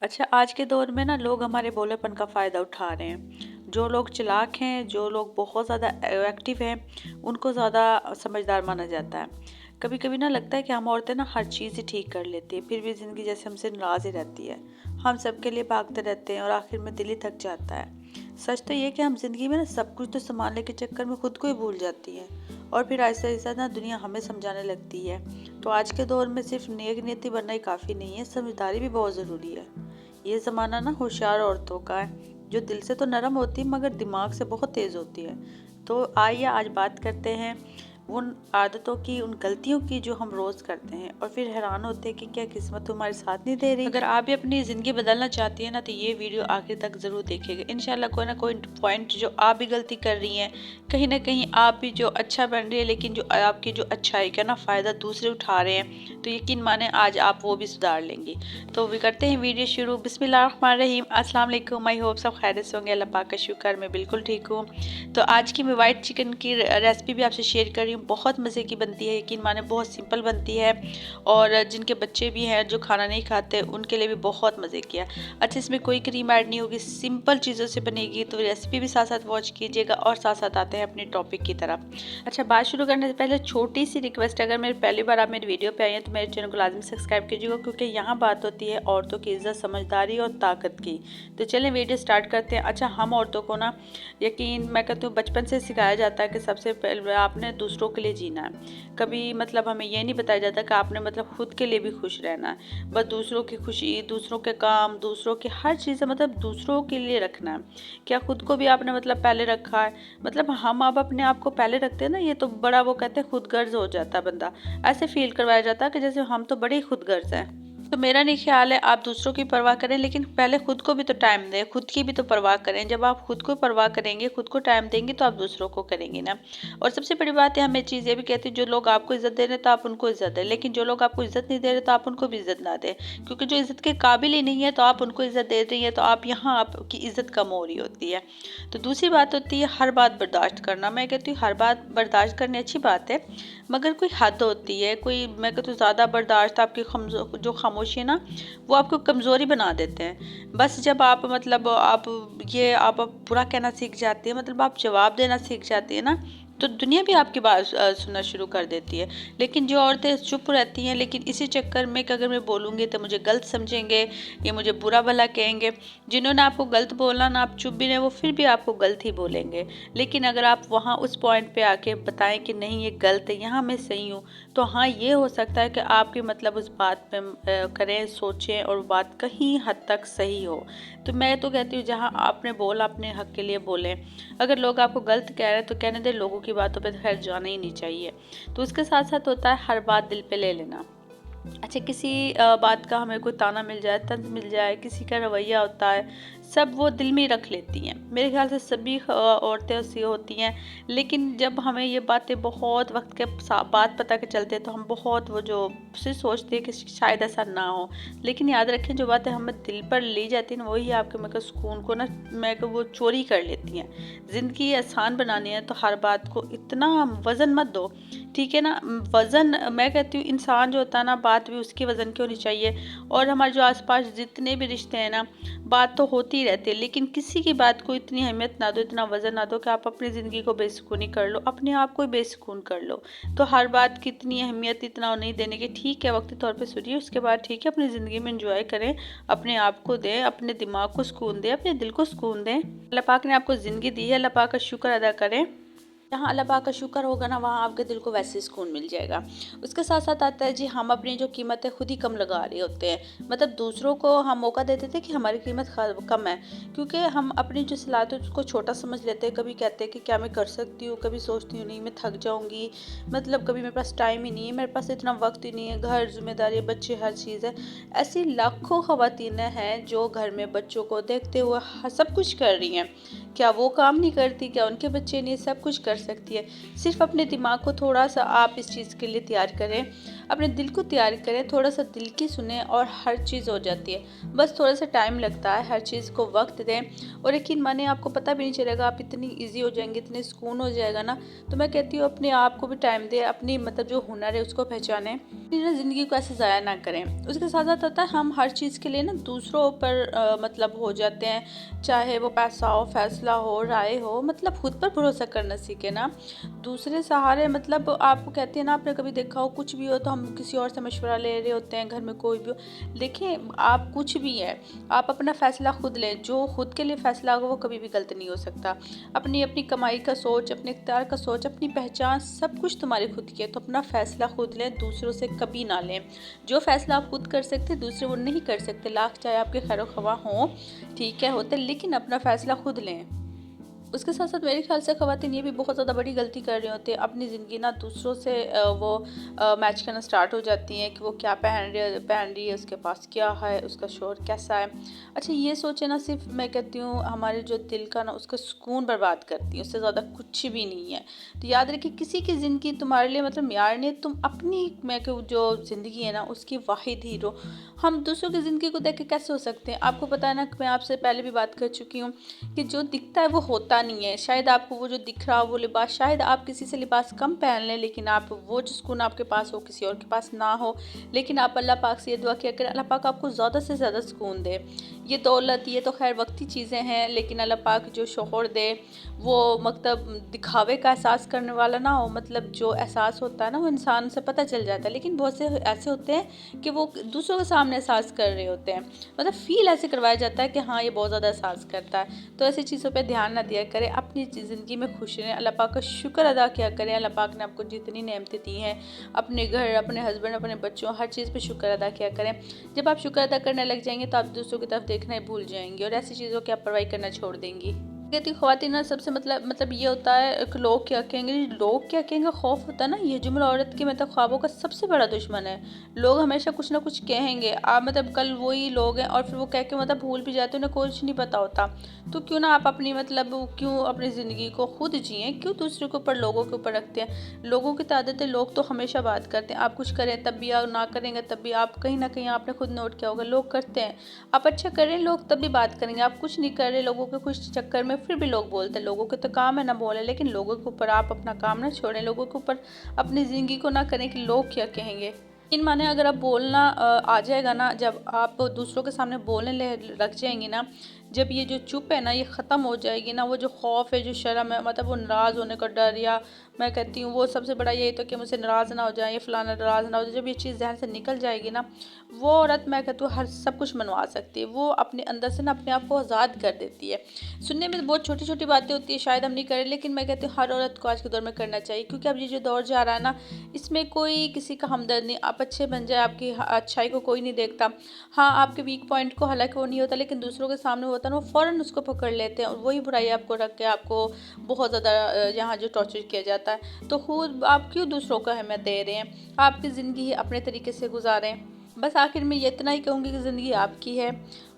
अच्छा, आज के दौर में ना लोग हमारे भोलेपन का फ़ायदा उठा रहे हैं। जो लोग चालाक हैं, जो लोग बहुत ज़्यादा एक्टिव हैं, उनको ज़्यादा समझदार माना जाता है। कभी-कभी ना लगता है कि हम औरतें ना हर चीज़ ही ठीक कर लेती हैं, फिर भी ज़िंदगी जैसे हमसे नाराज़ ही रहती है। हम सबके लिए भागते रहते हैं और आखिर में दिल ही थक जाता है। सच तो ये है कि हम ज़िंदगी में ना सब कुछ तो सँभालने के चक्कर में खुद को ही भूल जाती हैं और फिर आहिस्ता-आहिस्ता ना दुनिया हमें समझाने लगती है। तो आज के दौर में सिर्फ़ नेक नीति बनना ही काफ़ी नहीं है, समझदारी भी बहुत ज़रूरी है। ये ज़माना ना होशियार औरतों का है, जो दिल से तो नरम होती है मगर दिमाग से बहुत तेज़ होती है। तो आइए आज बात करते हैं उन आदतों की, उन गलतियों की जो हम रोज़ करते हैं और फिर हैरान होते हैं कि क्या किस्मत हमारे साथ नहीं दे रही। अगर आप भी अपनी ज़िंदगी बदलना चाहती हैं ना, तो ये वीडियो आखिर तक ज़रूर देखिएगा। इंशाल्लाह कोई ना कोई पॉइंट जो आप भी गलती कर रही हैं, कहीं ना कहीं आप भी जो अच्छा बन रही है, लेकिन जो आपकी जो अच्छाई का ना फ़ायदा दूसरे उठा रहे हैं, तो यकीन माने आज आप वो भी सुधार लेंगी। तो भी करते हैं वीडियो शुरू। बिस्मिल्लाहिर्रहमानिर्रहीम। अस्सलाम वालेकुम। आई होप सब खैरियत से होंगे। अल्लाह पाक का शुक्र, मैं बिल्कुल ठीक हूँ। तो आज की मैं वाइट चिकन की रेसिपी भी आपसे शेयर कर रही हूँ। बहुत मज़े की बनती है, यकीन माने बहुत सिंपल बनती है और जिनके बच्चे भी हैं जो खाना नहीं खाते उनके लिए भी बहुत मज़े की है। अच्छा, इसमें कोई क्रीम ऐड नहीं होगी, सिंपल चीज़ों से बनेगी। तो रेसिपी भी साथ साथ वॉच कीजिएगा और साथ साथ आते हैं अपने टॉपिक की तरफ। अच्छा, बात शुरू करने से पहले छोटी सी रिक्वेस्ट, अगर मेरी पहली बार आप मेरी वीडियो पे आई हैं तो मेरे चैनल को लाजमी सब्सक्राइब कीजिएगा, क्योंकि यहाँ बात होती है औरतों की इज्जत, समझदारी और ताकत की। तो चलें वीडियो स्टार्ट करते हैं। अच्छा, हम औरतों को ना यकीन मैं कहती हूँ बचपन से सिखाया जाता है कि सबसे पहले आपने दूसरों के लिए जीना है। कभी मतलब हमें ये नहीं बताया जाता कि आपने मतलब खुद के लिए भी खुश रहना है। बस दूसरों की खुशी, दूसरों के काम, दूसरों की हर चीज़ मतलब दूसरों के लिए रखना है। क्या खुद को भी आपने मतलब पहले रखा है? मतलब हम अब अपने आप को पहले रखते हैं ना, ये तो बड़ा वो कहते हैं खुदगर्ज हो जाता है बंदा। ऐसे फील करवाया जाता है कि जैसे हम तो बड़े ही खुदगर्ज हैं। तो मेरा नहीं ख्याल है आप दूसरों की परवाह करें, लेकिन पहले खुद को भी तो टाइम दें, खुद की भी तो परवाह करें। जब आप खुद को परवाह करेंगे, खुद को टाइम देंगे, तो आप दूसरों को करेंगे ना। और सबसे बड़ी बात है, हमें चीज़ ये भी कहती है, जो लोग आपको इज्जत दे रहे हैं तो आप उनको इज्जत दें, लेकिन जो लोग आपको इज्जत नहीं दे रहे तो आप उनको भी इज्जत ना दें। क्योंकि जो इज्जत के काबिल ही नहीं है तो आप उनको इज्जत दे रही है, तो आप यहाँ आपकी इज्जत कम हो रही होती है। तो दूसरी बात होती है हर बात बर्दाश्त करना। मैं कहती हूँ हर बात बर्दाश्त करनी अच्छी बात है, मगर कोई हद होती है। कोई मैं कहती हूँ ज़्यादा बर्दाश्त आपकी जो खामोशी है ना, वो आपको कमज़ोरी बना देते हैं। बस जब आप मतलब आप बुरा कहना सीख जाती है, मतलब आप जवाब देना सीख जाती है ना, तो दुनिया भी आपकी बात सुनना शुरू कर देती है। लेकिन जो औरतें चुप रहती हैं, लेकिन इसी चक्कर में कि अगर मैं बोलूँगी तो मुझे गलत समझेंगे, ये मुझे बुरा भला कहेंगे। जिन्होंने आपको गलत बोला ना, आप चुप भी रहे, वो फिर भी आपको गलत ही बोलेंगे। लेकिन अगर आप वहाँ उस पॉइंट पे आके बताएं कि नहीं ये गलत है, यहाँ मैं सही हूँ, तो हाँ ये हो सकता है कि आपकी मतलब उस बात पे करें, सोचें और बात कहीं हद तक सही हो। तो मैं तो कहती हूँ जहाँ आपने बोला अपने हक के लिए बोलें। अगर लोग आपको गलत कह रहे हैं तो कहने दें, लोगों की बातों पे खैर जाना ही नहीं चाहिए। तो उसके साथ साथ होता है हर बात दिल पे ले लेना। अच्छा, किसी बात का हमें कोई ताना मिल जाए, तंज मिल जाए, किसी का रवैया होता है, सब वो दिल में ही रख लेती हैं। मेरे ख्याल से सभी औरतें ऐसी होती हैं। लेकिन जब हमें ये बातें बहुत वक्त के बाद पता के चलते हैं तो हम बहुत वो जो से सोचते हैं कि शायद ऐसा ना हो। लेकिन याद रखें, जो बातें हमें दिल पर ली जाती हैं वही आपके मतलब सुकून को ना मैं वो चोरी कर लेती हैं। ज़िंदगी आसान बनानी है तो हर बात को इतना वज़न मत दो, ठीक है ना। वज़न मैं कहती हूँ इंसान जो होता है ना, बात भी उसके वज़न की होनी चाहिए। और हमारे जो आसपास जितने भी रिश्ते हैं ना, बात तो होती ही रहती है, लेकिन किसी की बात को इतनी अहमियत ना दो, इतना वज़न ना दो कि आप अपनी ज़िंदगी को बेसुकूनी कर लो, अपने आप को बेसुकून कर लो। तो हर बात की इतनी अहमियत इतना नहीं देने की। ठीक है, वक्ती तौर पे सुनिए, उसके बाद ठीक है अपनी ज़िंदगी में एंजॉय करें, अपने आप को दें, अपने दिमाग को सुकून दें, अपने दिल को सुकून दें। अल्लाह पाक ने आपको ज़िंदगी दी है, अल्लाह पाक का शुक्र अदा करें। जहाँ अल्लाह पाक का शुक्र होगा ना, वहाँ आपके दिल को वैसे सुकून मिल जाएगा। उसके साथ साथ आता है जी, हम अपनी जो कीमत है खुद ही कम लगा रहे होते हैं। मतलब दूसरों को हम मौका देते थे कि हमारी कीमत कम है, क्योंकि हम अपनी जो सलाहियत है उसको छोटा समझ लेते हैं। कभी कहते हैं कि क्या मैं कर सकती हूँ, कभी सोचती हूँ नहीं मैं थक जाऊँगी, मतलब कभी मेरे पास टाइम ही नहीं है, मेरे पास इतना वक्त ही नहीं है, घर जिम्मेदारी, बच्चे, हर चीज़ है। ऐसी लाखों ख़वातीनें हैं जो घर में बच्चों को देखते हुए सब कुछ कर रही हैं। क्या वो काम नहीं करती? क्या उनके बच्चे नहीं? सब कुछ कर सकती है। सिर्फ अपने दिमाग को थोड़ा सा आप इस चीज़ के लिए तैयार करें। अपने दिल को तैयार करें, थोड़ा सा दिल की सुने और हर चीज़ हो जाती है। बस थोड़ा सा टाइम लगता है, हर चीज़ को वक्त दें और यकीन माने आपको पता भी नहीं चलेगा, आप इतनी ईजी हो जाएंगे, इतने सुकून हो जाएगा ना। तो मैं कहती हूँ अपने आप को भी टाइम दें, अपनी मतलब जो हुनर है उसको पहचानें, ना ज़िंदगी को ऐसे ज़ाया ना करें। उसके साथ साथ होता है हम हर चीज़ के लिए ना दूसरों पर मतलब हो जाते हैं, चाहे वो पैसा हो, फैसला हो, राय हो, मतलब खुद पर भरोसा करना सीखे ना। दूसरे सहारे मतलब आपको कहते हैं ना, आपने कभी देखा हो कुछ भी हो तो हम किसी और से मशवरा ले रहे होते हैं, घर में कोई भी हो। देखिए आप कुछ भी है, आप अपना फैसला खुद लें, जो खुद के लिए फैसला होगा वो कभी भी गलत नहीं हो सकता। अपनी अपनी कमाई का सोच, अपने इख्तियार का सोच, अपनी पहचान सब कुछ तुम्हारी खुद की है, तो अपना फैसला खुद लें, दूसरों से कभी ना लें। जो फैसला आप खुद कर सकते दूसरे वो नहीं कर सकते, लाख चाहे आपके खैर ख्वाह हों, ठीक है होते, लेकिन अपना फैसला खुद लें। उसके साथ साथ मेरे ख्याल से ख़वातीन ये भी बहुत ज़्यादा बड़ी गलती कर रही होती है, अपनी ज़िंदगी ना दूसरों से वो मैच करना स्टार्ट हो जाती हैं कि वो क्या पहन रही है, उसके पास क्या है, उसका शोर कैसा है। अच्छा ये सोचे ना, सिर्फ मैं कहती हूँ हमारे जो दिल का ना उसका सुकून बर्बाद करती है, उससे ज़्यादा कुछ भी नहीं है। तो याद रखिए किसी की ज़िंदगी तुम्हारे लिए मतलब यार नहीं, तुम अपनी मैं कहूँ जो ज़िंदगी है ना उसकी वाहिद हीरो। हम दूसरों की ज़िंदगी को देख के कैसे हो सकते हैं? आपको पता है ना, मैं आपसे पहले भी बात कर चुकी हूँ कि जो दिखता है वो होता नहीं है। शायद आपको वो जो दिख रहा हो वो लिबास, शायद आप किसी से लिबास कम पहन लें, लेकिन आप वो जो सुकून आपके पास हो किसी और के पास ना हो। लेकिन आप अल्लाह पाक से ये दुआ किया करें, अल्लाह पाक आपको ज़्यादा से ज़्यादा सुकून दे। ये दौलत ये तो खैर वक्ती चीज़ें हैं, लेकिन अल्लाह पाक जो शोहर दे वो मतलब दिखावे का एहसास करने वाला ना हो। मतलब जो एहसास होता है ना वो इंसान से पता चल जाता है, लेकिन बहुत से ऐसे होते हैं कि वो दूसरों के सामने एहसास कर रहे होते हैं, मतलब फ़ील ऐसे करवाया जाता है कि हाँ ये बहुत ज़्यादा एहसास करता है। तो ऐसी चीज़ों पे ध्यान ना दिया करें, अपनी ज़िंदगी में खुश रहें, अल्लाह पाक का शुक्र अदा किया करें। अल्लाह पाक ने आपको जितनी नेमतें दी हैं, अपने घर, अपने हस्बैंड, अपने बच्चों, हर चीज़ पे शुक्र अदा किया करें। जब आप शुक्र अदा करने लग जाएंगे तो आप दूसरों की तरफ देखना ही भूल जाएंगी और ऐसी चीज़ों की आप परवाह करना छोड़ देंगी। कहती ख़वातीन ना सबसे मतलब ये होता है कि लोग क्या कहेंगे, लोग क्या कहेंगे खौफ होता है ना, ये जुमला औरत के मतलब ख्वाबों का सबसे बड़ा दुश्मन है। लोग हमेशा कुछ ना कुछ कहेंगे, आप मतलब कल वही लोग हैं और फिर वो कह के मतलब भूल भी जाते हैं, उन्हें कुछ नहीं पता होता। तो क्यों ना आप अपनी मतलब क्यों अपनी ज़िंदगी को खुद जिएं, क्यों दूसरे के ऊपर लोगों के ऊपर रखते हैं। लोगों की आदत है, लोग तो हमेशा बात करते हैं, आप कुछ करें तब भी, आप ना करेंगे तब भी, आप कहीं ना कहीं आपने खुद नोट किया होगा लोग करते हैं। आप अच्छा कर रहे हैं लोग तब भी बात करेंगे, आप कुछ नहीं कर रहे लोगों के खुश चक्कर में फिर भी लोग बोलते हैं। लोगों के तो काम है ना बोले, लेकिन लोगों के ऊपर आप अपना काम ना छोड़ें, लोगों के ऊपर अपनी ज़िंदगी को ना करें कि लोग क्या कहेंगे। इन माने अगर आप बोलना आ जाएगा ना, जब आप दूसरों के सामने बोलने लग जाएंगी ना, जब ये जो चुप है ना ये ख़त्म हो जाएगी ना, वो जो खौफ है, जो शर्म है, मतलब वो नाराज़ होने का डर, या मैं कहती हूँ वो सबसे बड़ा यही तो कि मुझसे नाराज़ ना हो जाए, ये फ़लाना नाराज़ ना हो जाए, जब ये चीज़ ज़हन से निकल जाएगी ना, वो औरत मैं कहती हूँ हर सब कुछ मनवा सकती है। वो अपने अंदर से ना अपने आप को आज़ाद कर देती है। सुनने में बहुत छोटी छोटी बातें होती है, शायद हम नहीं करें, लेकिन मैं कहती हूँ हर औरत को आज के दौर में करना चाहिए, क्योंकि अब ये जो दौर जा रहा है ना, इसमें कोई किसी का हमदर्द नहीं। आप अच्छे बन जाए, आपकी अच्छाई को कोई नहीं देखता। हाँ आपके वीक पॉइंट को हालांकि वो नहीं होता, लेकिन दूसरों के सामने होता है ना, वो फ़ौरन उसको पकड़ लेते हैं और वही बुराई आपको रख के आपको बहुत ज़्यादा यहाँ जो टॉर्चर किया जाता है। तो खुद आप क्यों दूसरों को अहमियत दे रहे हैं? आपकी ज़िंदगी अपने तरीके से गुजारें। बस आखिर में ये इतना ही कहूँगी कि ज़िंदगी आपकी है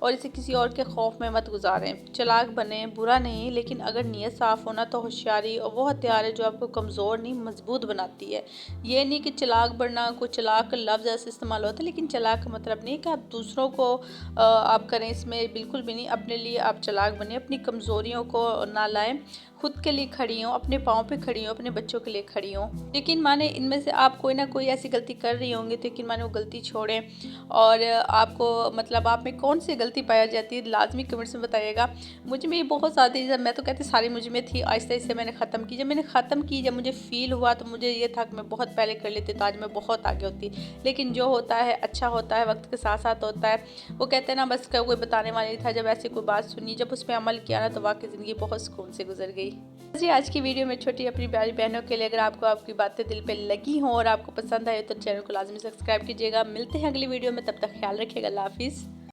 और इसे किसी और के खौफ में मत गुजारें। चालाक बने, बुरा नहीं, लेकिन अगर नीयत साफ़ होना तो होशियारी और वो हथियार है जो आपको कमज़ोर नहीं मजबूत बनाती है। ये नहीं कि चालाक बनना, कोई चालाक लफ्ज़ ऐसे इस्तेमाल होता है, लेकिन चालाक का मतलब नहीं कि आप दूसरों को आप करें, इसमें बिल्कुल भी नहीं। अपने लिए आप चालाक बने, अपनी कमज़ोरियों को ना लाएं, खुद के लिए खड़ी हों, अपने पाँव पे खड़ी हों, अपने बच्चों के लिए खड़ी हों। यकीन माने इनमें से आप कोई ना कोई ऐसी गलती कर रही होंगी, तो यकीन माने वो गलती छोड़ें। और आपको मतलब आप में कौन सी गलती पाई जाती है लाजमी कमेंट्स में बताइएगा। मुझ में ये बहुत ज़्यादा, मैं तो कहती सारी मुझ में थी, आहिस्ता आहिस्ता मैंने ख़त्म की। जब मैंने ख़त्म की, जब मुझे फ़ील हुआ तो मुझे ये था कि मैं बहुत पहले कर लेती तो आज मैं बहुत आगे होती। लेकिन जो होता है अच्छा होता है, वक्त के साथ साथ होता है। वो कहते हैं ना, बस कोई बताने वाला नहीं था, जब ऐसी कोई बात सुनी, जब उस पर अमल किया ना, तो वाकई ज़िंदगी बहुत सुकून से गुजर गई। जी आज की वीडियो में छोटी अपनी प्यारी बहनों के लिए, अगर आपको आपकी बातें दिल पे लगी हों और आपको पसंद आए तो चैनल को लाजमी सब्सक्राइब कीजिएगा। मिलते हैं अगली वीडियो में, तब तक ख्याल रखिएगा। अल्लाह हाफिज़।